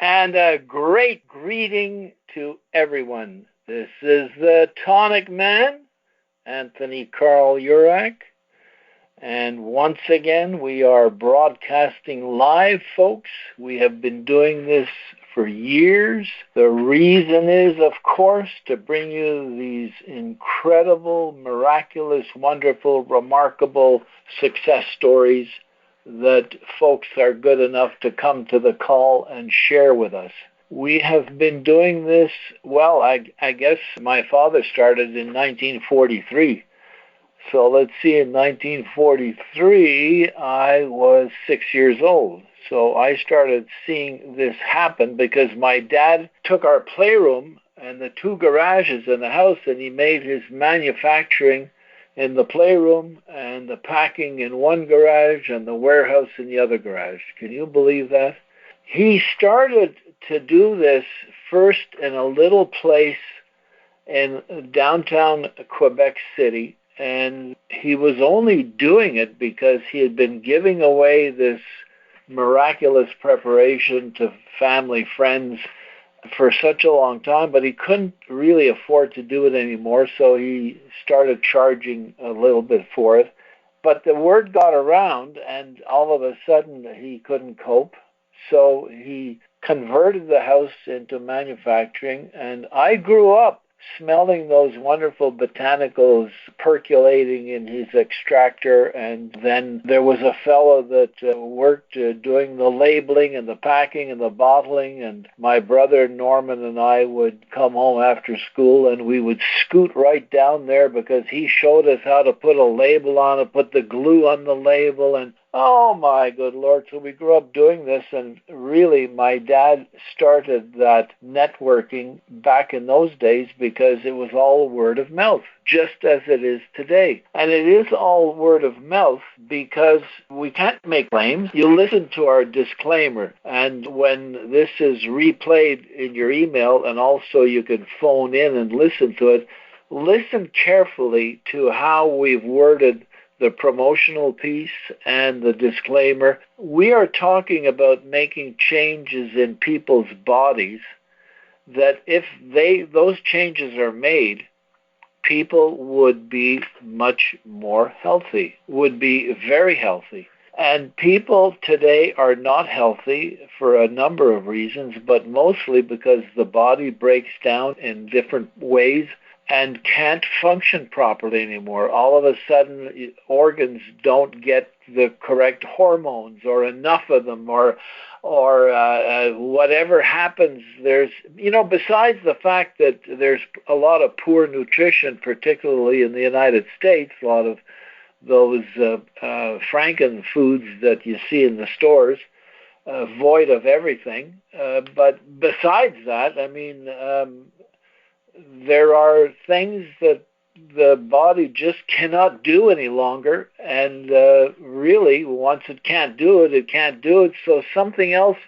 And a great greeting to everyone. This is the Tonic Man, Anthony Carl Urak. And once again, we are broadcasting live, folks. We have been doing this for years. The reason is, of course, to bring you these incredible, miraculous, wonderful, remarkable success stories that folks are good enough to come to the call and share with us. We have been doing this, well, I guess my father started in 1943. So let's see, in 1943, I was 6 years old. So I started seeing this happen because my dad took our playroom and the two garages in the house, and he made his manufacturing in the playroom and the packing in one garage and the warehouse in the other garage. Can you believe that? He started to do this first in a little place in downtown Quebec City, and he was only doing it because he had been giving away this miraculous preparation to family, friends for such a long time, but he couldn't really afford to do it anymore, so he started charging a little bit for it. But the word got around, and all of a sudden he couldn't cope, so he converted the house into manufacturing, and I grew up smelling those wonderful botanicals percolating in his extractor. And then there was a fellow that worked doing the labeling and the packing and the bottling, and my brother Norman and I would come home after school and we would scoot right down there because he showed us how to put a label on it, put the glue on the label, and oh my good Lord. So we grew up doing this, and really my dad started that networking back in those days because it was all word of mouth, just as it is today. And it is all word of mouth because we can't make claims. You listen to our disclaimer, and when this is replayed in your email, and also you can phone in and listen to it, listen carefully to how we've worded the promotional piece and the disclaimer. We are talking about making changes in people's bodies that if those changes are made, people would be much more healthy, would be very healthy. And people today are not healthy for a number of reasons, but mostly because the body breaks down in different ways and can't function properly anymore. All of a sudden, organs don't get the correct hormones or enough of them, or whatever happens. There's, besides the fact that there's a lot of poor nutrition, particularly in the United States, a lot of those Franken foods that you see in the stores, void of everything. But besides that, there are things that the body just cannot do any longer, and really, once it can't do it, it can't do it, so something else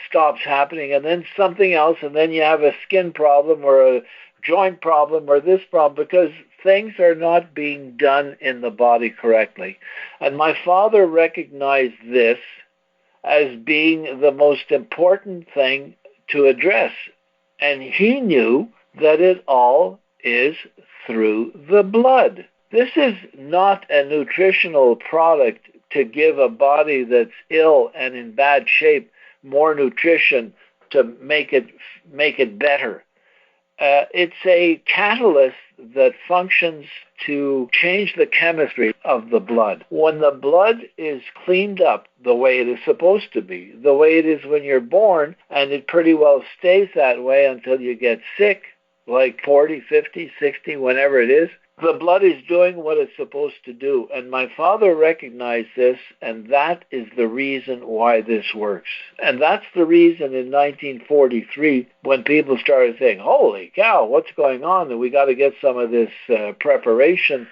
stops happening, and then something else, and then you have a skin problem or a joint problem or this problem because things are not being done in the body correctly. And my father recognized this as being the most important thing to address, and he knew that it all is through the blood. This is not a nutritional product to give a body that's ill and in bad shape more nutrition to make it better. It's a catalyst that functions to change the chemistry of the blood. When the blood is cleaned up the way it is supposed to be, the way it is when you're born, and it pretty well stays that way until you get sick, like 40, 50, 60, whenever it is, the blood is doing what it's supposed to do. And my father recognized this, and that is the reason why this works. And that's the reason in 1943, when people started saying, holy cow, what's going on? And we got to get some of this preparation.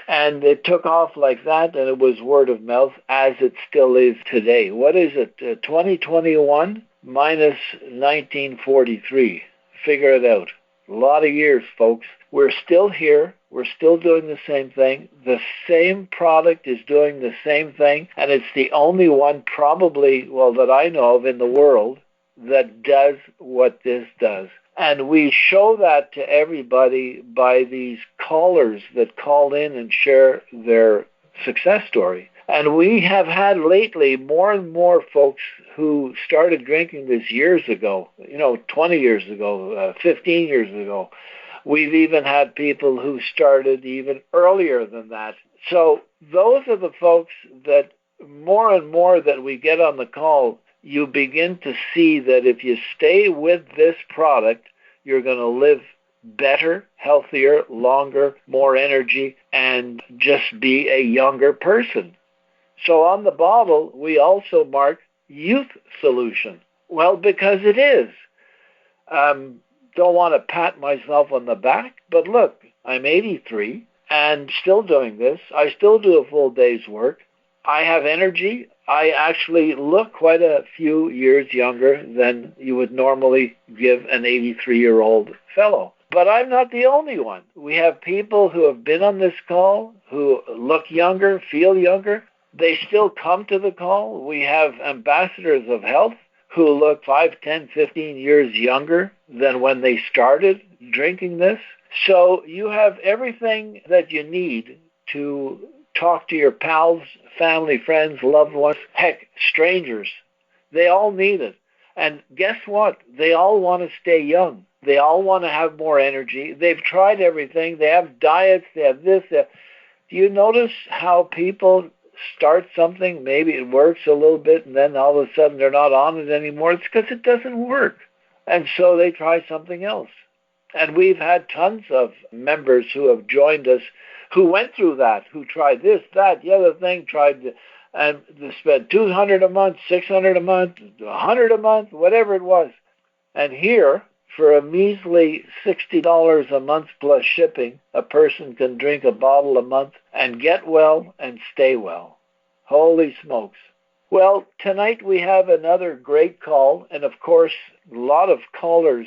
And it took off like that, and it was word of mouth, as it still is today. What is it, 2021 minus 1943? Figure it out. A lot of years, folks. We're still here. We're still doing the same thing. The same product is doing the same thing, and it's the only one probably, well, that I know of in the world that does what this does. And we show that to everybody by these callers that call in and share their success story. And we have had lately more and more folks who started drinking this years ago, 20 years ago, 15 years ago. We've even had people who started even earlier than that. So those are the folks that more and more that we get on the call, you begin to see that if you stay with this product, you're going to live better, healthier, longer, more energy, and just be a younger person. So on the bottle, we also mark youth solution. Well, because it is. Don't want to pat myself on the back, but look, I'm 83 and still doing this. I still do a full day's work. I have energy. I actually look quite a few years younger than you would normally give an 83-year-old fellow. But I'm not the only one. We have people who have been on this call who look younger, feel younger. They still come to the call. We have ambassadors of health who look 5, 10, 15 years younger than when they started drinking this. So you have everything that you need to talk to your pals, family, friends, loved ones, heck, strangers. They all need it. And guess what? They all want to stay young. They all want to have more energy. They've tried everything. They have diets. They have this. Do you notice how people start something, maybe it works a little bit, and then all of a sudden they're not on it anymore? It's because it doesn't work. And so they try something else. And we've had tons of members who have joined us who went through that, who tried this, that, the other thing, and they spent $200 a month, $600 a month, $100 a month, whatever it was. And here, for a measly $60 a month plus shipping, a person can drink a bottle a month and get well and stay well. Holy smokes. Well, tonight we have another great call, and of course, a lot of callers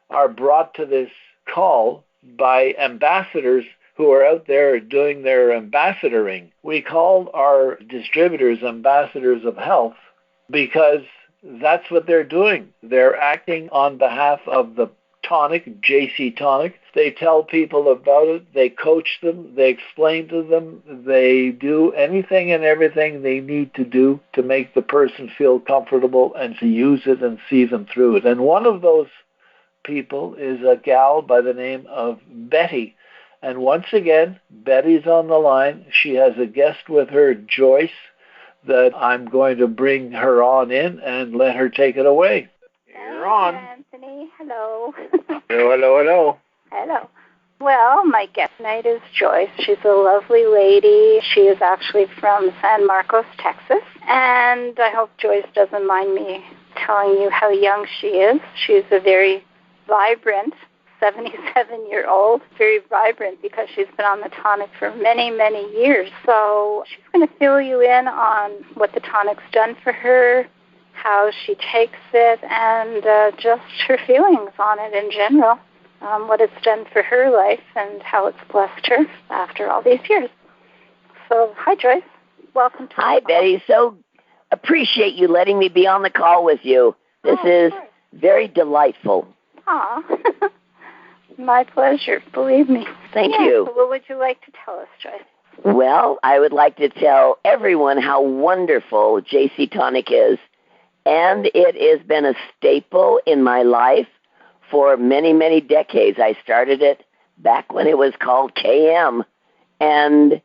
are brought to this call by ambassadors who are out there doing their ambassadoring. We call our distributors ambassadors of health because that's what they're doing. They're acting on behalf of the tonic, JC Tonic. They tell people about it. They coach them. They explain to them. They do anything and everything they need to do to make the person feel comfortable and to use it and see them through it. And one of those people is a gal by the name of Betty. And once again, Betty's on the line. She has a guest with her, Joyce, that I'm going to bring her on in and let her take it away. You're on. Anthony, hello. Hello. Hello. Well, my guest tonight is Joyce. She's a lovely lady. She is actually from San Marcos, Texas. And I hope Joyce doesn't mind me telling you how young she is. She's a very vibrant 77-year-old, very vibrant because she's been on the tonic for many, many years. So she's going to fill you in on what the tonic's done for her, how she takes it, and just her feelings on it in general, what it's done for her life and how it's blessed her after all these years. So, hi, Joyce. Welcome to Hi, Betty. So appreciate you letting me be on the call with you. This is very delightful. Aw. My pleasure, believe me. Thank you. So what would you like to tell us, Joyce? Well, I would like to tell everyone how wonderful JC Tonic is. And it has been a staple in my life for many, many decades. I started it back when it was called KM. And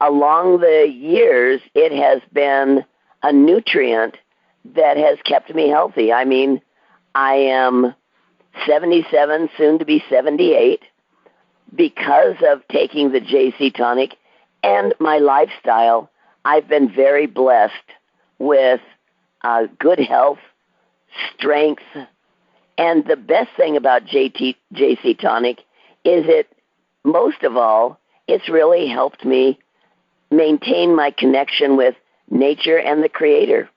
along the years, it has been a nutrient that has kept me healthy. I mean, I am 77, soon to be 78, because of taking the JC Tonic and my lifestyle. I've been very blessed with good health, strength, and the best thing about JC Tonic is most of all, it's really helped me maintain my connection with nature and the Creator.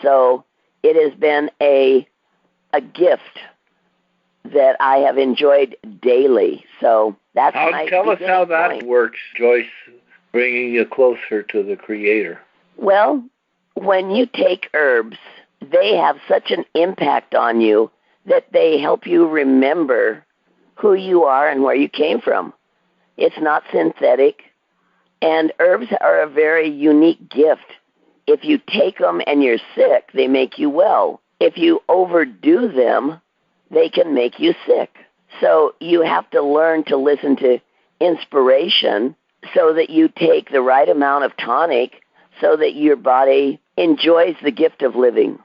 So it has been a gift that I have enjoyed daily. So that's tell us how that works, Joyce, bringing you closer to the Creator. Well, when you take herbs they have such an impact on you that they help you remember who you are and where you came from. It's not synthetic. And herbs are a very unique gift. If you take them and you're sick, they make you well. If you overdo them, they can make you sick. So you have to learn to listen to inspiration so that you take the right amount of tonic so that your body enjoys the gift of living.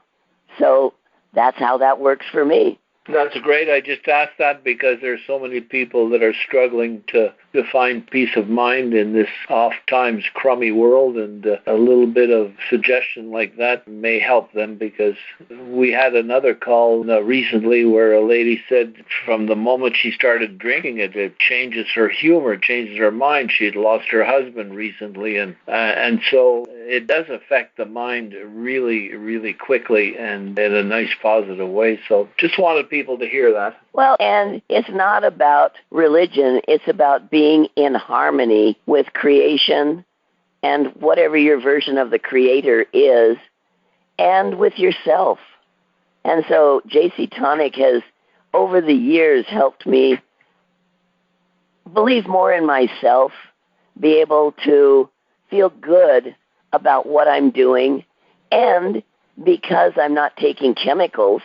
So that's how that works for me. That's great. I just asked that because there's so many people that are struggling to find peace of mind in this oft-times crummy world, and a little bit of suggestion like that may help them, because we had another call recently where a lady said from the moment she started drinking it, it changes her humor, it changes her mind. She had lost her husband recently, and so it does affect the mind really, really quickly and in a nice positive way. So just wanted people to hear that. Well, and it's not about religion. It's about being in harmony with creation and whatever your version of the Creator is, and with yourself. And so JC Tonic has, over the years, helped me believe more in myself, be able to feel good about what I'm doing, and because I'm not taking chemicals,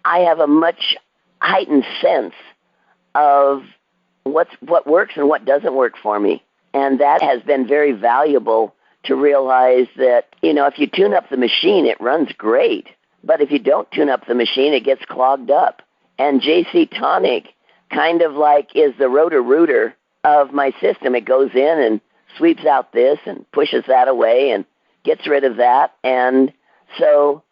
I have a much heightened sense of what works and what doesn't work for me. And that has been very valuable to realize that, if you tune up the machine, it runs great. But if you don't tune up the machine, it gets clogged up. And JC Tonic kind of like is the rotor-rooter of my system. It goes in and sweeps out this and pushes that away and gets rid of that. And so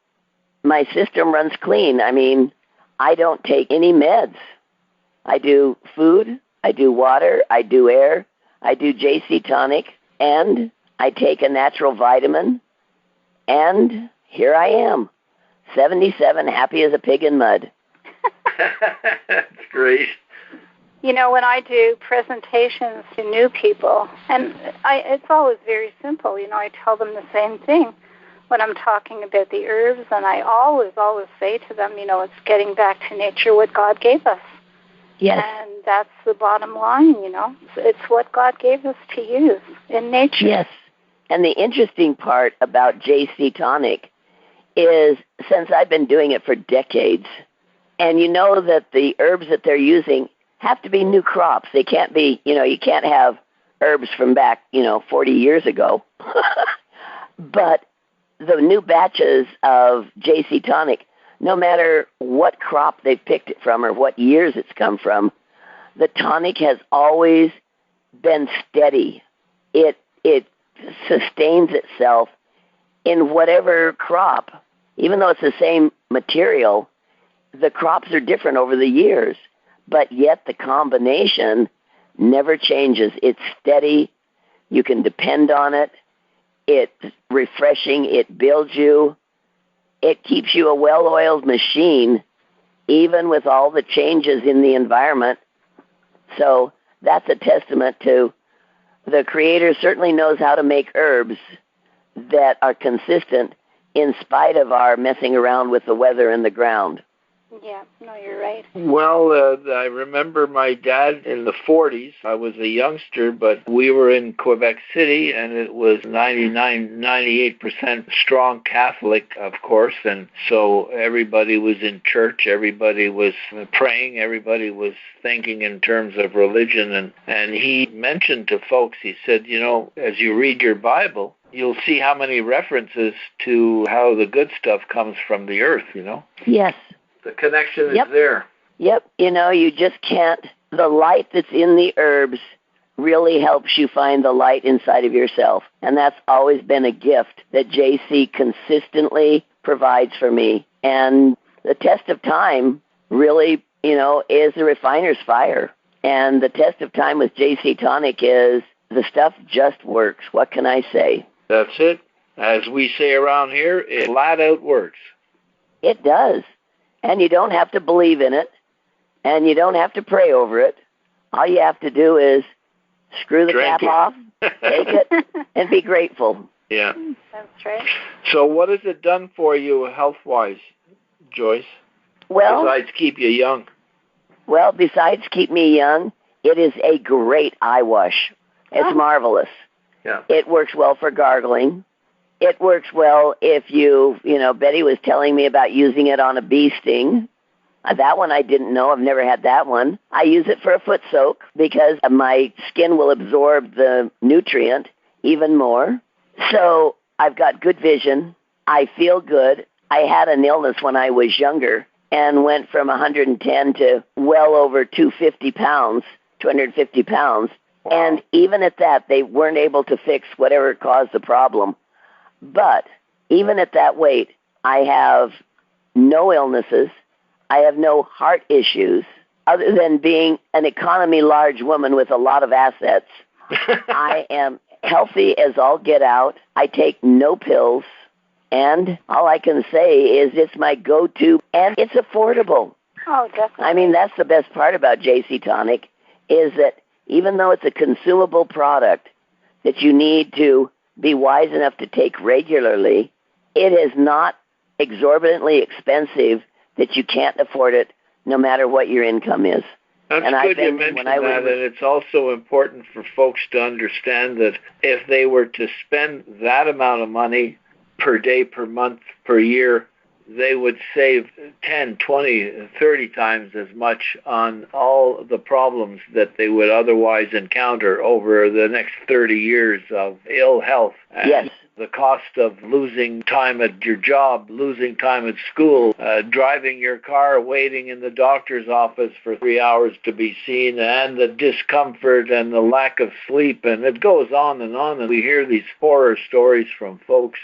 my system runs clean. I mean, I don't take any meds. I do food, I do water, I do air, I do JC Tonic, and I take a natural vitamin, and here I am, 77, happy as a pig in mud. That's great. When I do presentations to new people, and it's always very simple, I tell them the same thing when I'm talking about the herbs, and I always say to them, it's getting back to nature, what God gave us. Yes. And that's the bottom line, It's what God gave us to use in nature. Yes. And the interesting part about JC Tonic is, since I've been doing it for decades, and you know that the herbs that they're using have to be new crops. They can't be, you can't have herbs from back, 40 years ago. But the new batches of JC Tonic, no matter what crop they've picked it from or what years it's come from, the tonic has always been steady. It sustains itself in whatever crop. Even though it's the same material, the crops are different over the years, but yet the combination never changes. It's steady. You can depend on it. It's refreshing. It builds you. It keeps you a well-oiled machine, even with all the changes in the environment. So that's a testament to the Creator certainly knows how to make herbs that are consistent in spite of our messing around with the weather and the ground. Yeah, no, you're right. Well, I remember my dad in the 40s. I was a youngster, but we were in Quebec City, and it was 98% strong Catholic, of course, and so everybody was in church, everybody was praying, everybody was thinking in terms of religion, and he mentioned to folks, he said, as you read your Bible, you'll see how many references to how the good stuff comes from the earth, Yes. The connection is there. Yep. You just can't. The light that's in the herbs really helps you find the light inside of yourself. And that's always been a gift that JC consistently provides for me. And the test of time really, is the refiner's fire. And the test of time with JC Tonic is the stuff just works. What can I say? That's it. As we say around here, it flat out works. It does. And you don't have to believe in it, and you don't have to pray over it. All you have to do is screw the cap off, take it, and be grateful. Yeah. That's right. So what has it done for you health-wise, Joyce? Well, besides keep you young. Well, besides keep me young, it is a great eye wash. It's marvelous. Yeah. It works well for gargling. It works well if Betty was telling me about using it on a bee sting. That one I didn't know. I've never had that one. I use it for a foot soak because my skin will absorb the nutrient even more. So I've got good vision. I feel good. I had an illness when I was younger and went from 110 to well over 250 pounds, 250 pounds. Wow. And even at that, they weren't able to fix whatever caused the problem. But even at that weight, I have no illnesses. I have no heart issues other than being an economy large woman with a lot of assets. I am healthy as all get out. I take no pills. And all I can say is it's my go-to, and it's affordable. Oh, definitely. I mean, that's the best part about JC Tonic, is that even though it's a consumable product that you need to be wise enough to take regularly, it is not exorbitantly expensive that you can't afford it no matter what your income is. That's good you mentioned that, and it's also important for folks to understand that if they were to spend that amount of money per day, per month, per year, they would save 10, 20, 30 times as much on all the problems that they would otherwise encounter over the next 30 years of ill health. And yes. The cost of losing time at your job, losing time at school, driving your car, waiting in the doctor's office for 3 hours to be seen, and the discomfort and the lack of sleep, and it goes on, and we hear these horror stories from folks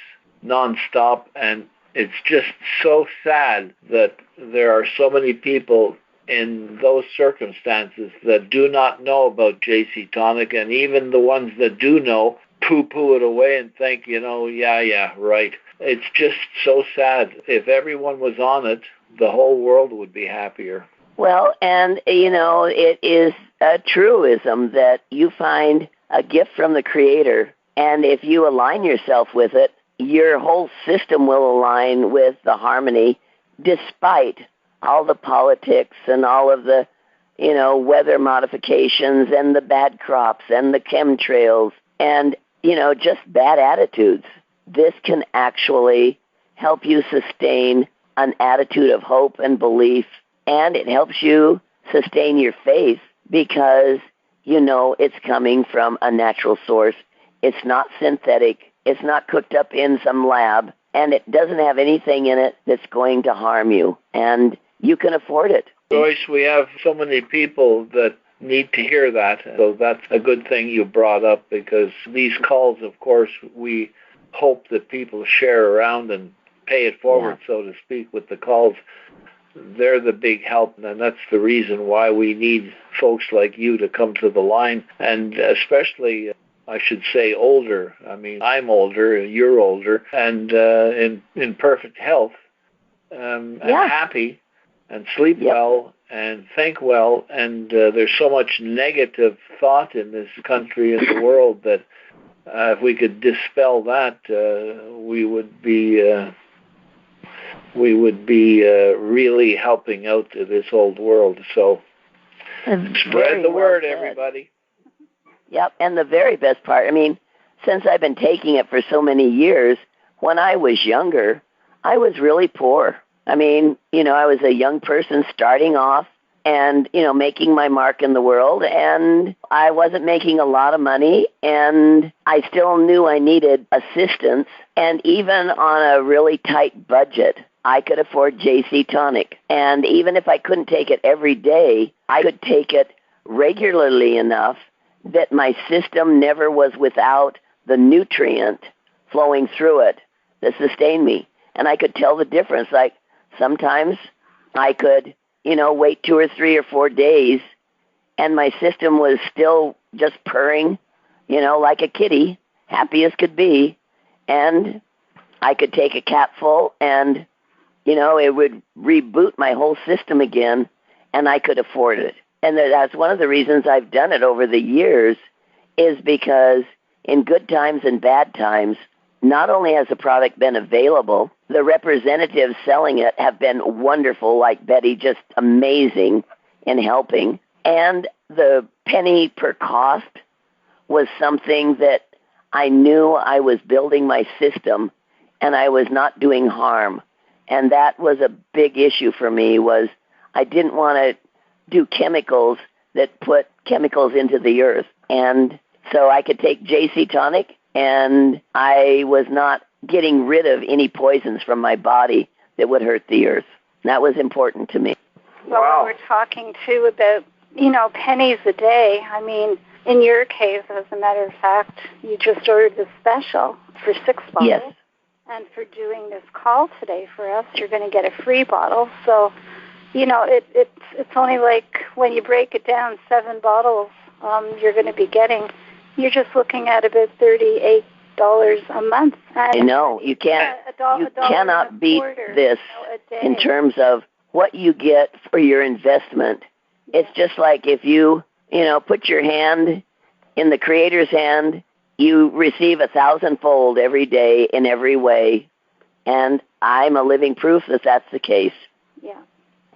nonstop, and it's just so sad that there are so many people in those circumstances that do not know about JC Tonic, and even the ones that do know poo-poo it away and think, yeah, right. It's just so sad. If everyone was on it, the whole world would be happier. Well, and, it is a truism that you find a gift from the Creator, and if you align yourself with it, your whole system will align with the harmony despite all the politics and all of the, weather modifications and the bad crops and the chemtrails and, just bad attitudes. This can actually help you sustain an attitude of hope and belief, and it helps you sustain your faith because, it's coming from a natural source. It's not synthetic. It's not cooked up in some lab, and it doesn't have anything in it that's going to harm you, and you can afford it. Joyce, we have so many people that need to hear that, so that's a good thing you brought up, because these calls, of course, we hope that people share around and pay it forward, so to speak, with the calls. They're the big help, and that's the reason why we need folks like you to come to the line, and especially I should say older. I mean, I'm older, you're older, and in perfect health, and happy, and sleep well, and think well, and there's so much negative thought in this country and the world that if we could dispel that, we would be really helping out this old world. So spread the word, everybody. Yep, and the very best part, since I've been taking it for so many years, when I was younger, I was really poor. I was a young person starting off and, making my mark in the world, and I wasn't making a lot of money, and I still knew I needed assistance, and even on a really tight budget, I could afford JC Tonic. And even if I couldn't take it every day, I could take it regularly enough that my system never was without the nutrient flowing through it that sustained me. And I could tell the difference. Like sometimes I could, wait 2 or 3 or 4 days and my system was still just purring, like a kitty, happy as could be. And I could take a capful and, it would reboot my whole system again, and I could afford it. And that's one of the reasons I've done it over the years, is because in good times and bad times, not only has the product been available, the representatives selling it have been wonderful, like Betty, just amazing in helping. And the penny per cost was something that I knew I was building my system and I was not doing harm. And that was a big issue for me, was I didn't want to do chemicals that put chemicals into the earth. And so I could take JC Tonic, and I was not getting rid of any poisons from my body that would hurt the earth. That was important to me. Well, Wow. we're talking, too, about, pennies a day. I mean, in your case, as a matter of fact, you just ordered the special for 6 bottles. Yes. And for doing this call today for us, you're going to get a free bottle. So, it's only like when you break it down, 7 bottles you're going to be getting. You're just looking at about $38 a month. And I know. You can't. You cannot beat this in terms of what you get for your investment. It's just like if you, put your hand in the Creator's hand, you receive 1,000-fold every day in every way. And I'm a living proof that that's the case. Yeah.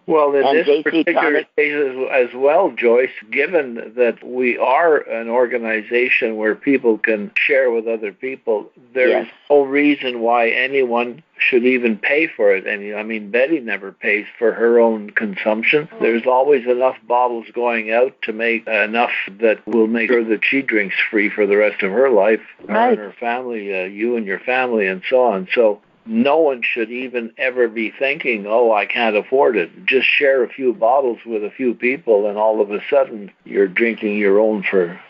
Well, in And this JC particular Tonic, case as well, Joyce, given that we are an organization where people can share with other people, there is no reason why anyone should even pay for it. And I mean, Betty never pays for her own consumption. There's always enough bottles going out to make enough that will make sure that she drinks free for the rest of her life, her and her family, you and your family, and so on. So no one should even ever be thinking, oh, I can't afford it. Just share a few bottles with a few people, and all of a sudden you're drinking your own for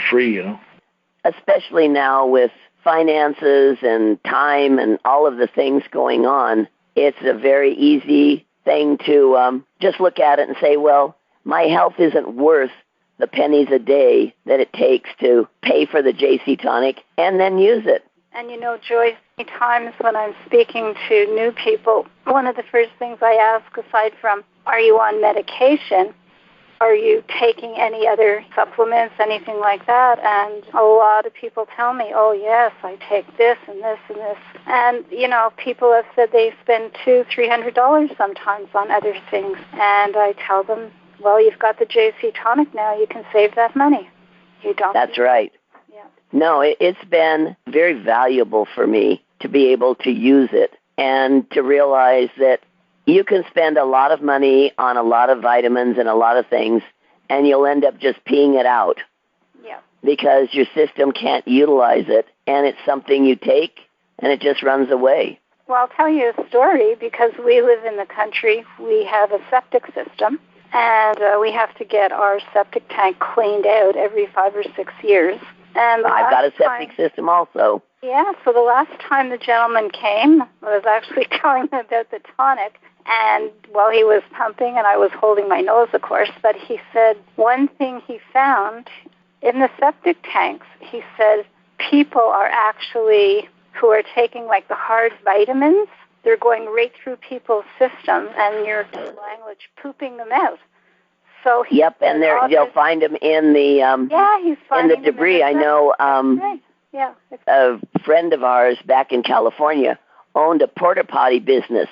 free, Especially now with finances and time and all of the things going on, it's a very easy thing to just look at it and say, well, my health isn't worth the pennies a day that it takes to pay for the JC Tonic and then use it. And Joyce, many times when I'm speaking to new people, one of the first things I ask, aside from, are you on medication? Are you taking any other supplements, anything like that? And a lot of people tell me, oh, yes, I take this and this and this. And, people have said they spend $200-$300 sometimes on other things. And I tell them, well, you've got the JC Tonic now. You can save that money. You don't. That's right. No, it's been very valuable for me to be able to use it and to realize that you can spend a lot of money on a lot of vitamins and a lot of things, and you'll end up just peeing it out. Yeah. Because your system can't utilize it, and it's something you take, and it just runs away. Well, I'll tell you a story, because we live in the country. We have a septic system, and we have to get our septic tank cleaned out every 5 or 6 years. And I've got a septic system also. Yeah, so the last time the gentleman came, I was actually telling him about the tonic, and, well, he was pumping, and I was holding my nose, of course, but he said one thing he found in the septic tanks, he said people are actually, who are taking, like, the hard vitamins, they're going right through people's systems, and you're, language, pooping them out. So yep, and you'll find them in the he's finding in the debris. I know a friend of ours back in California owned a porta potty business,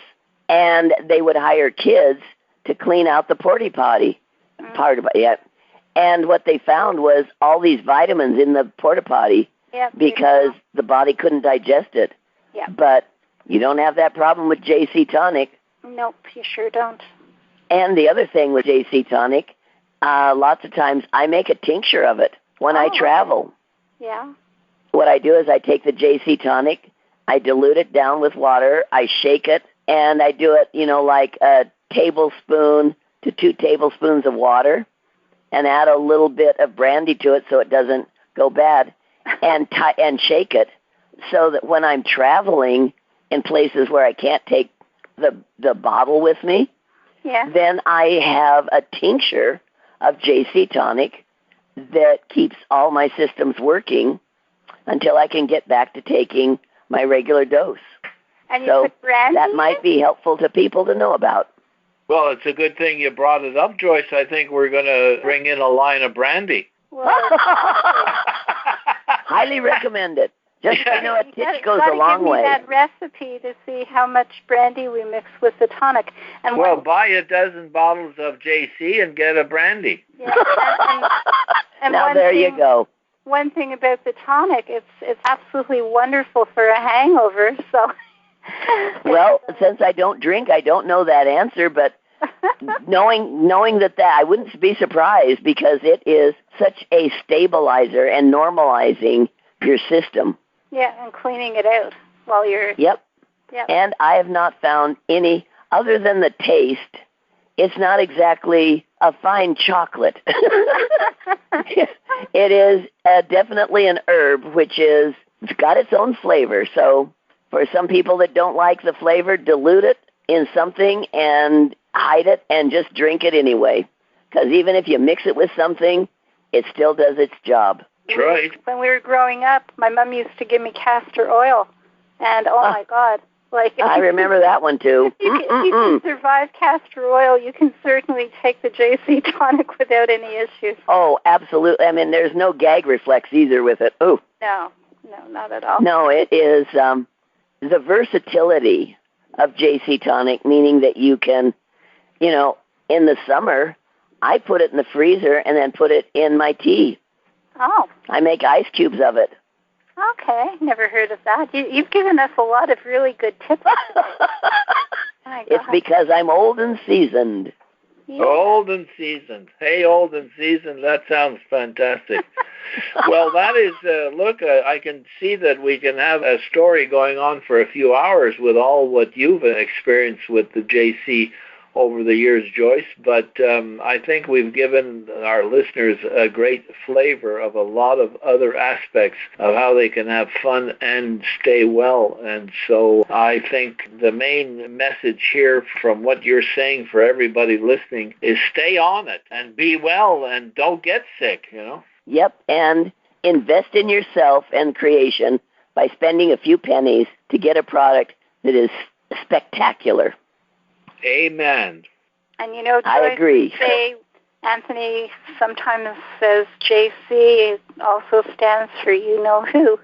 and they would hire kids to clean out the porta potty. And what they found was all these vitamins in the porta potty because the body couldn't digest it. Yeah. But you don't have that problem with JC Tonic. Nope, you sure don't. And the other thing with JC Tonic, lots of times I make a tincture of it when I travel. Yeah. What I do is I take the JC Tonic, I dilute it down with water, I shake it, and I do it, like a tablespoon to 2 tablespoons of water, and add a little bit of brandy to it so it doesn't go bad, and shake it so that when I'm traveling in places where I can't take the bottle with me, then I have a tincture of JC Tonic that keeps all my systems working until I can get back to taking my regular dose. And you put brandy that might be helpful to people to know about. Well, it's a good thing you brought it up, Joyce. I think we're going to bring in a line of brandy. Well, highly recommend it. Just, a titch goes a long way. You got to give me that recipe to see how much brandy we mix with the tonic. And buy a dozen bottles of JC and get a brandy. Yeah, and now there you go. One thing about the tonic, it's absolutely wonderful for a hangover. So, well, since I don't drink, I don't know that answer, but knowing that I wouldn't be surprised because it is such a stabilizer and normalizing your system. Yeah, and cleaning it out while you're... Yep. And I have not found any, other than the taste, it's not exactly a fine chocolate. It is definitely an herb, it's got its own flavor. So for some people that don't like the flavor, dilute it in something and hide it and just drink it anyway. Because even if you mix it with something, it still does its job. That's right. When we were growing up, my mom used to give me castor oil, and my God, I remember that one too. If you can survive castor oil, you can certainly take the JC Tonic without any issues. Oh, absolutely. I mean, there's no gag reflex either with it. Ooh. No, not at all. No, it is the versatility of JC Tonic, meaning that you can, in the summer, I put it in the freezer and then put it in my tea. Oh. I make ice cubes of it. Okay, never heard of that. You've given us a lot of really good tips. It's because I'm old and seasoned. Yeah. Old and seasoned. Hey, old and seasoned, that sounds fantastic. Well, that is, I can see that we can have a story going on for a few hours with all what you've experienced with the JC over the years, Joyce, but I think we've given our listeners a great flavor of a lot of other aspects of how they can have fun and stay well. And so I think the main message here from what you're saying for everybody listening is stay on it and be well and don't get sick, Yep, and invest in yourself and creation by spending a few pennies to get a product that is spectacular. Amen. And Joyce, I agree. Anthony sometimes says JC also stands for you know who.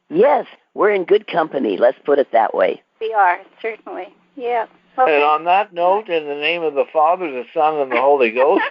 Yes, we're in good company. Let's put it that way. We are, certainly. Yeah. Okay. And on that note, in the name of the Father, the Son, and the Holy Ghost,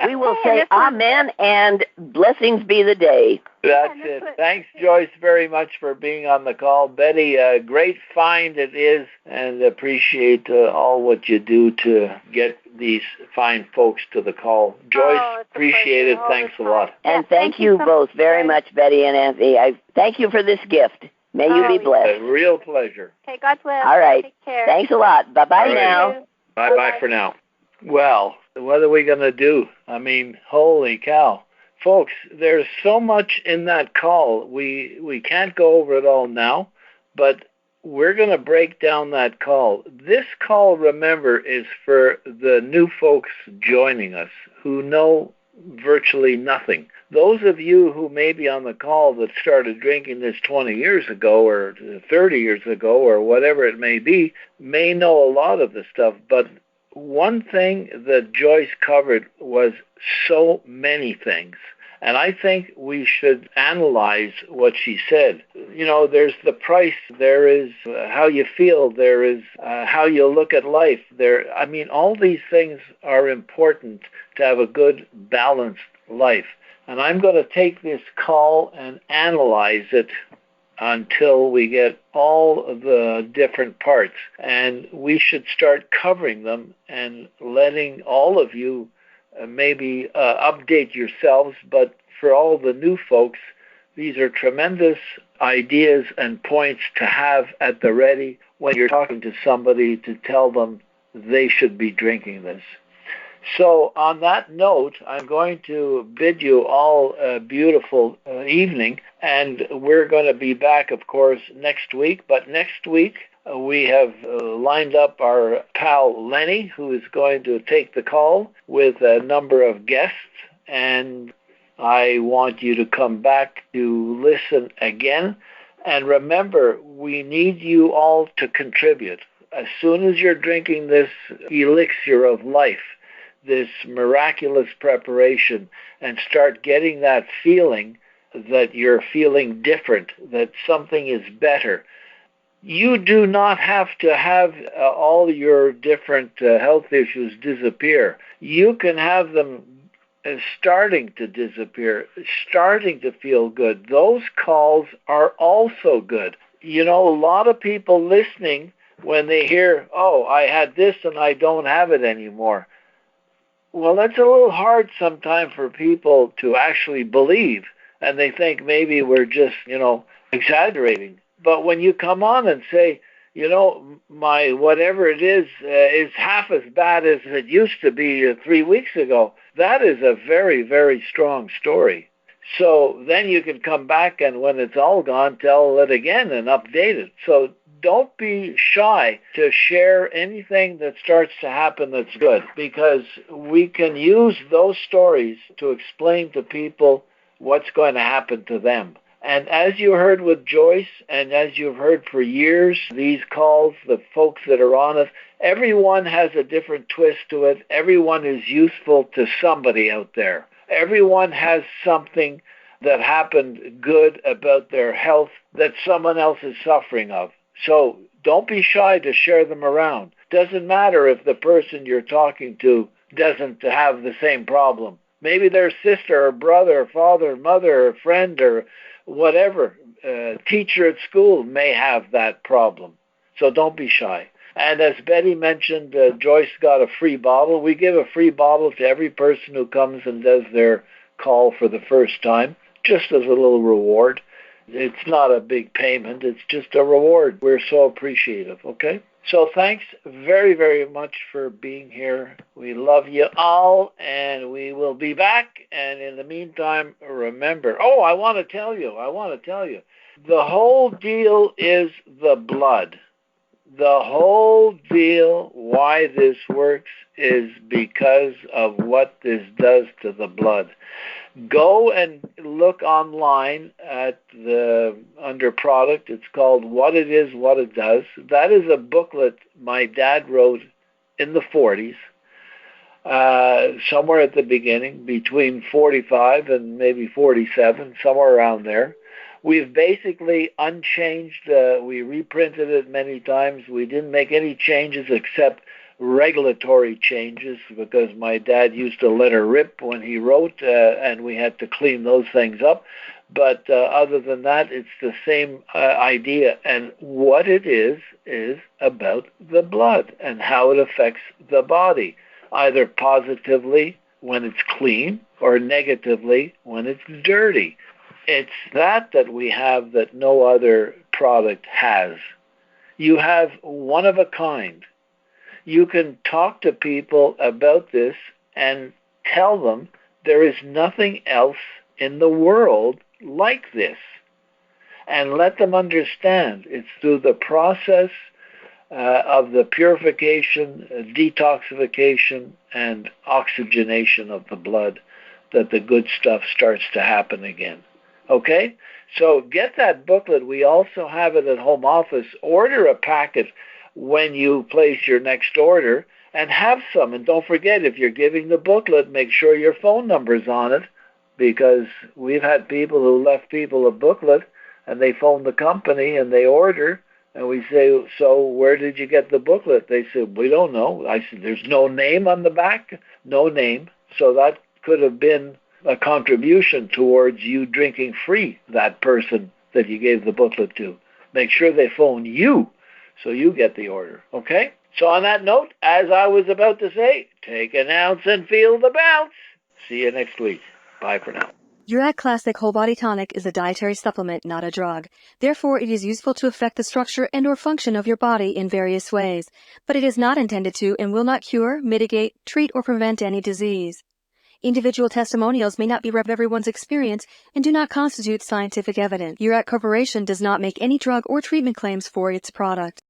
we will say amen and blessings be the day. That's it. Thanks, Joyce, very much for being on the call. Betty, a great find it is, and appreciate all what you do to get these fine folks to the call. Joyce, appreciate it. Thanks a lot. And thank you both very much, Betty and Anthony. I thank you for this gift. May you be blessed. A real pleasure. Okay, God bless. All right. Take care. Thanks a lot. Bye-bye now. Bye-bye for now. Well, what are we going to do? I mean, holy cow. Folks, there's so much in that call. We can't go over it all now, but we're going to break down that call. This call, remember, is for the new folks joining us who know virtually nothing. Those of you who may be on the call that started drinking this 20 years ago or 30 years ago or whatever it may be, may know a lot of the stuff. But one thing that Joyce covered was so many things. And I think we should analyze what she said. There's the price, there is how you feel, there is how you look at life. All these things are important to have a good, balanced life. And I'm going to take this call and analyze it until we get all of the different parts. And we should start covering them and letting all of you maybe update yourselves. But for all the new folks, these are tremendous ideas and points to have at the ready when you're talking to somebody to tell them they should be drinking this. So on that note, I'm going to bid you all a beautiful evening, and we're going to be back, of course, next week. But next week, we have lined up our pal Lenny, who is going to take the call with a number of guests, and I want you to come back to listen again. And remember, we need you all to contribute. As soon as you're drinking this elixir of life, this miraculous preparation, and start getting that feeling that you're feeling different, that something is better. You do not have to have all your different health issues disappear. You can have them starting to disappear, starting to feel good. Those calls are also good. You know, a lot of people listening, when they hear, oh, I had this and I don't have it anymore. Well, that's a little hard sometimes for people to actually believe, and they think maybe we're just, exaggerating. But when you come on and say, my whatever it is half as bad as it used to be 3 weeks ago, that is a very, very strong story. So then you can come back and when it's all gone, tell it again and update it. So don't be shy to share anything that starts to happen that's good, because we can use those stories to explain to people what's going to happen to them. And as you heard with Joyce, and as you've heard for years, these calls, the folks that are on it, everyone has a different twist to it. Everyone is useful to somebody out there. Everyone has something that happened good about their health that someone else is suffering of. So don't be shy to share them around. Doesn't matter if the person you're talking to doesn't have the same problem. Maybe their sister or brother or father or mother or friend or whatever, teacher at school may have that problem. So don't be shy. And as Betty mentioned, Joyce got a free bottle. We give a free bottle to every person who comes and does their call for the first time, just as a little reward. It's not a big payment. It's just a reward. We're so appreciative, okay? So thanks very, very much for being here. We love you all, and we will be back. And in the meantime, remember, I want to tell you, the whole deal is the blood. The whole deal, why this works, is because of what this does to the blood. Go and look online at under product. It's called What It Is, What It Does. That is a booklet my dad wrote in the 40s, somewhere at the beginning, between 45 and maybe 47, somewhere around there. We've basically unchanged. We reprinted it many times. We didn't make any changes except regulatory changes, because my dad used to let her rip when he wrote, and we had to clean those things up. But other than that, it's the same idea. And what it is about the blood and how it affects the body, either positively when it's clean or negatively when it's dirty. It's that we have that no other product has. You have one of a kind. You can talk to people about this and tell them there is nothing else in the world like this. And let them understand it's through the process of the purification, detoxification, and oxygenation of the blood that the good stuff starts to happen again. Okay? So get that booklet. We also have it at home office. Order a packet when you place your next order, and have some. And don't forget, if you're giving the booklet, make sure your phone number's on it, because we've had people who left people a booklet and they phone the company and they order, and we say, so where did you get the booklet? They said, we don't know. I said, there's no name on the back? No name. So that could have been a contribution towards you drinking free that person that you gave the booklet to. Make sure they phone you so you get the order, okay? So on that note, as I was about to say, take an ounce and feel the bounce. See you next week. Bye for now. Uric Classic Whole Body Tonic is a dietary supplement, not a drug. Therefore, it is useful to affect the structure and or function of your body in various ways. But it is not intended to and will not cure, mitigate, treat, or prevent any disease. Individual testimonials may not be everyone's experience and do not constitute scientific evidence. Uric Corporation does not make any drug or treatment claims for its product.